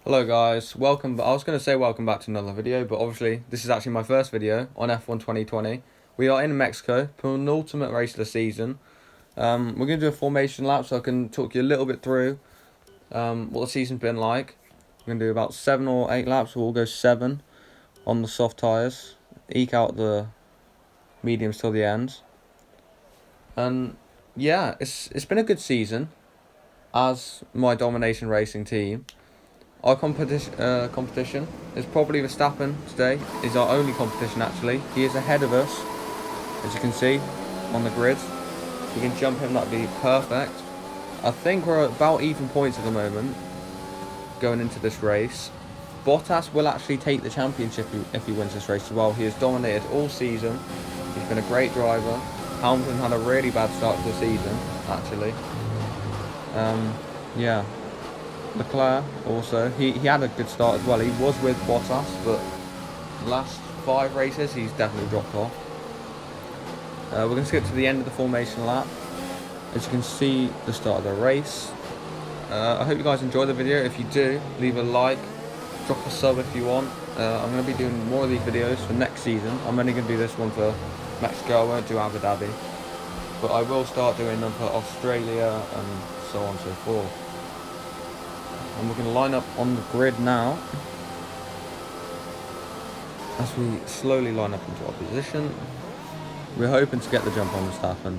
Hello guys, welcome. I was going to say welcome back to another video, but obviously this is actually my first video on F1 2020. We are in Mexico, penultimate race of the season. We're going to do a formation lap so I can talk you a little bit through what the season's been like. We're going to do about 7 or 8 laps, we'll go 7 on the soft tyres, eke out the mediums till the end. And yeah, it's been a good season as my domination racing team. Our competition is probably Verstappen today. Is our only competition actually. He is ahead of us, as you can see, on the grid. If we can jump him, that'd be perfect. I think we're about even points at the moment, going into this race. Bottas will actually take the championship if he wins this race as well. He has dominated all season. He's been a great driver. Hamilton had a really bad start to the season, actually. Yeah. Leclerc also, he had a good start as well. He was with Bottas, but last 5 races he's definitely dropped off. We're going to skip to the end of the formation lap. As you can see, the start of the race. I hope you guys enjoy the video. If you do, leave a like, drop a sub if you want. I'm going to be doing more of these videos for next season. I'm only going to do this one for Mexico. I won't do Abu Dhabi, but I will start doing them for Australia and so on and so forth. And we're going to line up on the grid now as we slowly line up into our position. We're hoping to get the jump on Verstappen.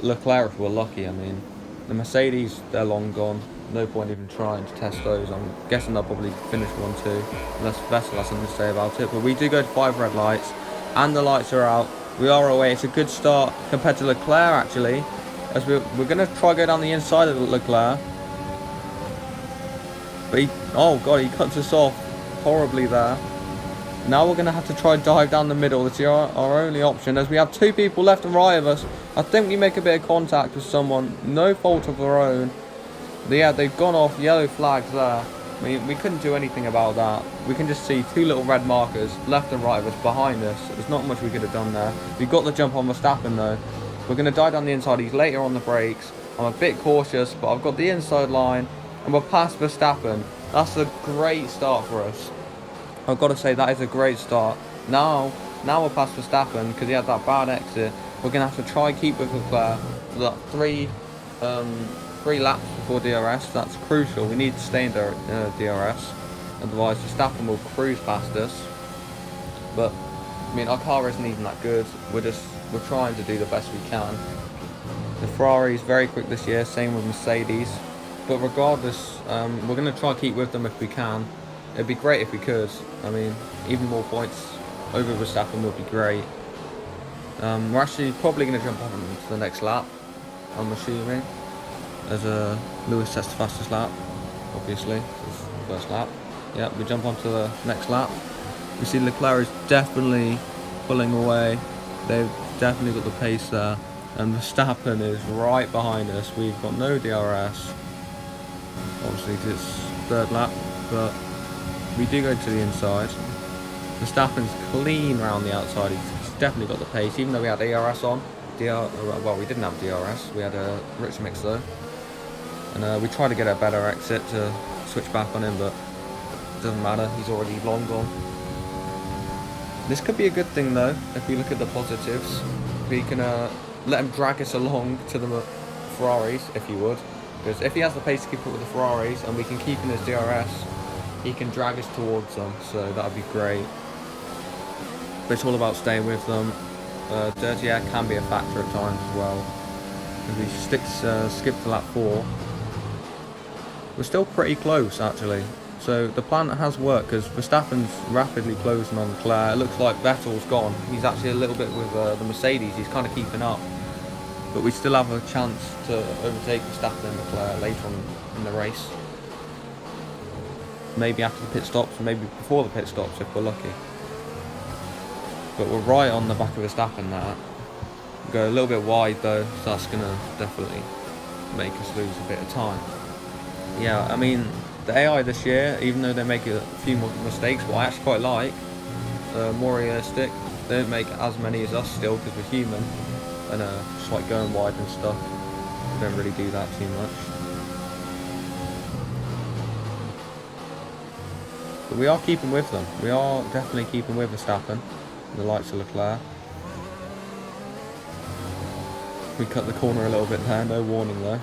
Leclerc, if we're lucky. I mean, the Mercedes, they're long gone. No point even trying to test those. I'm guessing they'll probably finish 1-2, unless Vettel has something to say about it. But we do go to 5 red lights, and the lights are out. We are away. It's a good start compared to Leclerc, actually, as we're going to try go down the inside of Leclerc. But oh god, he cuts us off horribly there. Now we're going to have to try and dive down the middle. That's our only option, as we have 2 people left and right of us. I think we make a bit of contact with someone, no fault of their own. But yeah, they've gone off, yellow flags there. I mean, we couldn't do anything about that. We can just see 2 little red markers left and right of us behind us. There's not much we could have done there. We got the jump on Verstappen though. We're going to dive down the inside. He's later on the brakes. I'm a bit cautious, but I've got the inside line. And we're past Verstappen. That's a great start for us. I've got to say, that is a great start. Now we're past Verstappen because he had that bad exit. We're going to have to try keep with Leclerc for that 3 laps before DRS. That's crucial. We need to stay in DRS. Otherwise, Verstappen will cruise past us. But, I mean, our car isn't even that good. We're trying to do the best we can. The Ferrari is very quick this year. Same with Mercedes. But regardless, we're going to try and keep with them if we can. It'd be great if we could. I mean, even more points over Verstappen would be great. We're actually probably going to jump on to the next lap, I'm assuming. As Lewis sets the fastest lap, obviously. It's the first lap. Yeah, we jump on to the next lap. We see Leclerc is definitely pulling away. They've definitely got the pace there. And Verstappen is right behind us. We've got no DRS. Obviously, it's 3rd lap, but we do go to the inside. Verstappen's clean around the outside. He's definitely got the pace, even though we had DRS on. Well, we didn't have DRS. We had a rich mix though, and we tried to get a better exit to switch back on him, but it doesn't matter. He's already long gone. This could be a good thing though, if we look at the positives. We can let him drag us along to the Ferraris, if you would. Because if he has the pace to keep up with the Ferraris and we can keep in his DRS, he can drag us towards them, so that would be great. But it's all about staying with them. Dirty air can be a factor at times as well. If we skip to lap 4, we're still pretty close actually. So the plan has worked because Verstappen's rapidly closing on Leclerc. It looks like Vettel's gone. He's actually a little bit with the Mercedes. He's kind of keeping up. But we still have a chance to overtake Verstappen and Leclerc later on in the race. Maybe after the pit stops, maybe before the pit stops if we're lucky. But we're right on the back of Verstappen now. Go a little bit wide though, so that's going to definitely make us lose a bit of time. Yeah, I mean, the AI this year, even though they make a few more mistakes, what I actually quite like, more realistic. They don't make as many as us still because we're human. And just like going wide and stuff. We don't really do that too much. But we are keeping with them. We are definitely keeping with Verstappen, the likes of Leclerc. We cut the corner a little bit there, no warning though.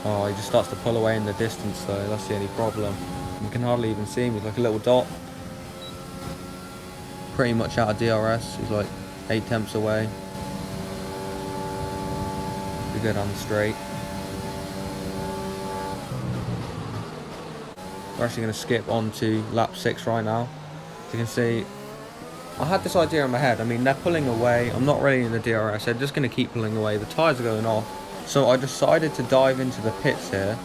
Oh, he just starts to pull away in the distance though, that's the only problem. We can hardly even see him, he's like a little dot. Pretty much out of DRS, he's like 8 tenths away. We go down the straight. We're actually going to skip on to lap 6 right now. As you can see, I had this idea in my head. I mean, they're pulling away. I'm not really in the DRS. They're just going to keep pulling away. The tyres are going off. So I decided to dive into the pits here,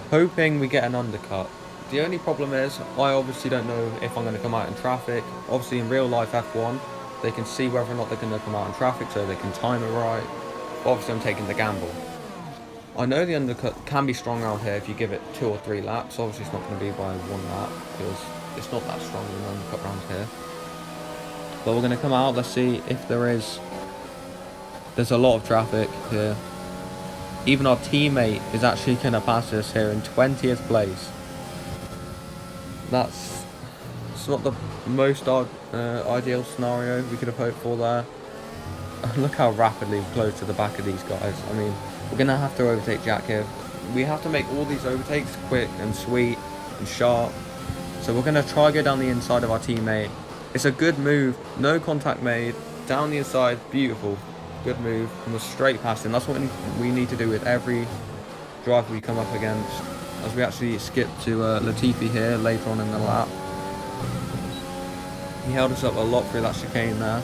hoping we get an undercut. The only problem is, I obviously don't know if I'm going to come out in traffic. Obviously, in real life F1, they can see whether or not they're going to come out in traffic, so they can time it right. But obviously, I'm taking the gamble. I know the undercut can be strong around here if you give it 2 or 3 laps. Obviously, it's not going to be by 1 lap, because it's not that strong an undercut around here. But we're going to come out, let's see if there's a lot of traffic here. Even our teammate is actually going to pass us here in 20th place. It's not the most ideal scenario we could have hoped for there. Look how rapidly we're close to the back of these guys. I mean, we're going to have to overtake Jack here. We have to make all these overtakes quick and sweet and sharp. So we're going to try go down the inside of our teammate. It's a good move, no contact made, down the inside, beautiful, good move, and we're straight past him. That's what we need to do with every driver we come up against. As we actually skip to Latifi here later on in the lap. He held us up a lot through that chicane there.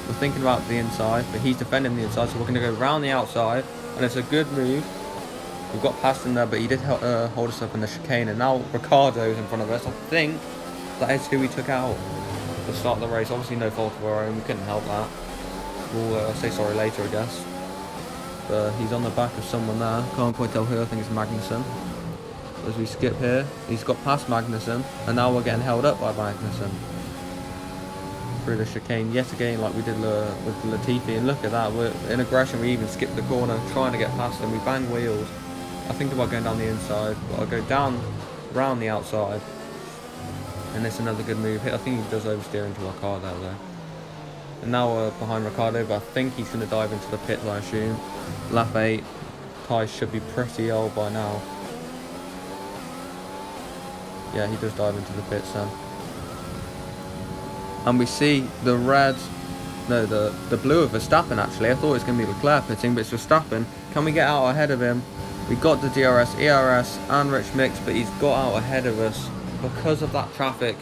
We're thinking about the inside, but he's defending the inside, so we're going to go round the outside, and it's a good move. We've got past him there, but he did hold us up in the chicane, and now Ricciardo's in front of us. I think that is who we took out at the start of the race. Obviously no fault of our own, we couldn't help that. We'll say sorry later, I guess. But he's on the back of someone there, can't quite tell who. I think it's Magnussen. As we skip here, he's got past Magnussen, and now we're getting held up by Magnussen through the chicane yet again, like we did with Latifi. And look at that, we're in aggression. We even skipped the corner trying to get past him. We bang wheels. I think about going down the inside, but I'll go down round the outside, and it's another good move. I think he does oversteer into Ricciardo though. And now we're behind Ricciardo, but I think he's going to dive into the pits, I assume. Lap 8, tyres should be pretty old by now. Yeah, he does dive into the pits then. And we see the red, no, the blue of Verstappen actually. I thought it was going to be Leclerc pitting, but it's Verstappen. Can we get out ahead of him? We got the DRS, ERS and rich mix, but he's got out ahead of us because of that traffic.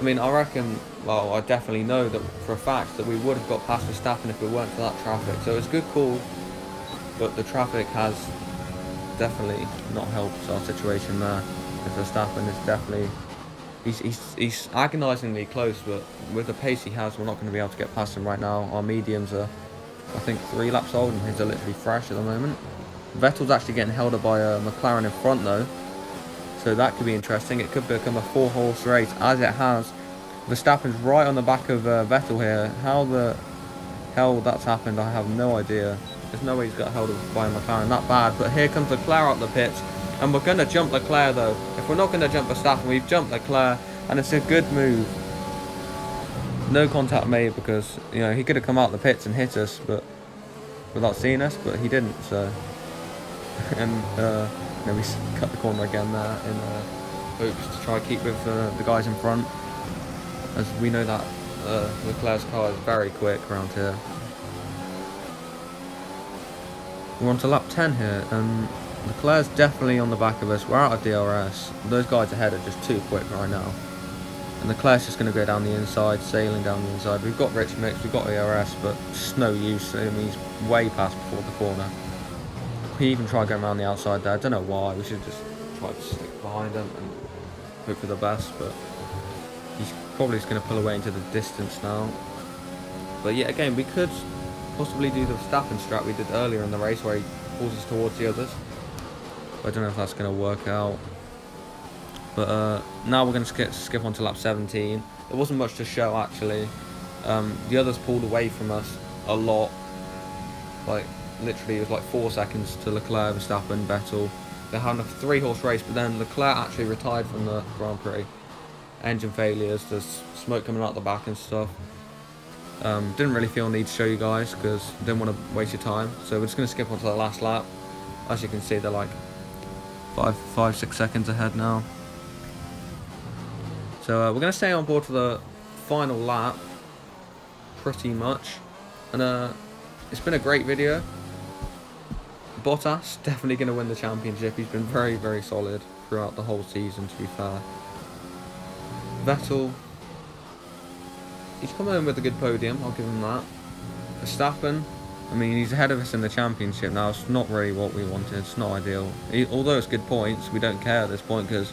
I mean, I reckon, well, I definitely know that for a fact that we would have got past Verstappen if it weren't for that traffic. So it's a good call, but the traffic has definitely not helped our situation there. Verstappen is definitely, he's agonisingly close, but with the pace he has, we're not going to be able to get past him right now. Our mediums are, I think, 3 laps old, and his are literally fresh at the moment. Vettel's actually getting held up by McLaren in front though, so that could be interesting. It could become a 4-horse race, as it has. Verstappen's right on the back of Vettel here. How the hell that's happened, I have no idea. There's no way he's got held up by McLaren that bad. But here comes Leclerc out the pits. And we're going to jump Leclerc though. If we're not going to jump Verstappen, we've jumped Leclerc, and it's a good move. No contact made because, you know, he could have come out the pits and hit us, but without seeing us, but he didn't. So, and we cut the corner again there in hopes to try to keep with the guys in front, as we know that Leclerc's car is very quick around here. We're on to lap 10 here, and Leclerc's definitely on the back of us. We're out of DRS. Those guys ahead are just too quick right now. And Leclerc's just going to go down the inside, sailing down the inside. We've got rich mix, we've got ERS, but just no use. I mean, he's way past before the corner. We even tried going around the outside there. I don't know why. We should just try to stick behind him and hope for the best. But he's probably just going to pull away into the distance now. But yeah, again, we could possibly do the Verstappen strat we did earlier in the race, where he pulls us towards the others. I don't know if that's going to work out. But now we're going to skip on to lap 17. There wasn't much to show actually. The others pulled away from us a lot. Like literally it was like 4 seconds to Leclerc, Verstappen, Vettel. they're having a 3-horse race, but then Leclerc actually retired from the Grand Prix. Engine failures, there's smoke coming out the back and stuff. Didn't really feel the need to show you guys because didn't want to waste your time. So we're just going to skip on to the last lap. As you can see, they're like 5-6 seconds ahead now. So we're going to stay on board for the final lap, pretty much. And it's been a great video. Bottas definitely going to win the championship. He's been very, very solid throughout the whole season, to be fair. Vettel, he's come in with a good podium, I'll give him that. Verstappen, I mean, he's ahead of us in the championship now. It's not really what we wanted, it's not ideal. Although it's good points, we don't care at this point because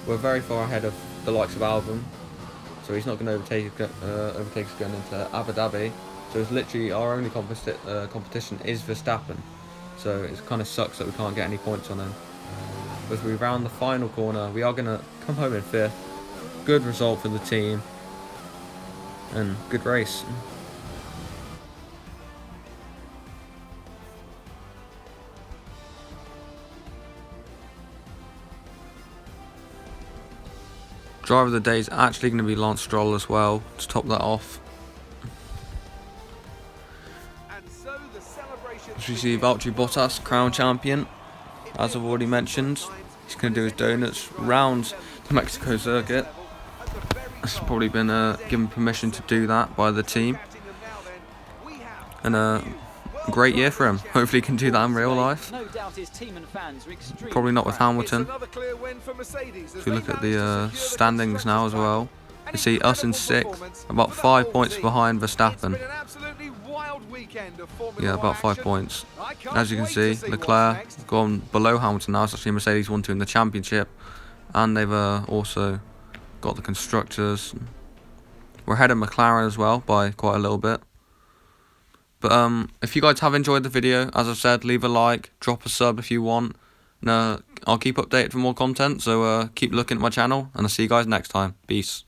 we're very far ahead of the likes of Albon. So he's not going to overtake us going into Abu Dhabi. So it's literally our only competition is Verstappen. So it kind of sucks that we can't get any points on him. But as we round the final corner, we are going to come home in 5th. Good result for the team. And good race. Driver of the day is actually going to be Lance Stroll as well, to top that off. As we see Valtteri Bottas, crown champion, as I've already mentioned. He's going to do his donuts round the Mexico circuit. It's probably been given permission to do that by the team. And a great year for him. Hopefully he can do that in real life. Probably not with Hamilton. If you look at the standings now as well, you see us in 6th, about 5 points behind Verstappen. Yeah, about 5 points. As you can see, Leclerc gone below Hamilton now. It's actually Mercedes 1-2 in the championship. And they've also got the constructors. We're ahead of McLaren as well by quite a little bit. But if you guys have enjoyed the video, as I've said, leave a like, drop a sub if you want. And I'll keep updated for more content, so keep looking at my channel, and I'll see you guys next time. Peace.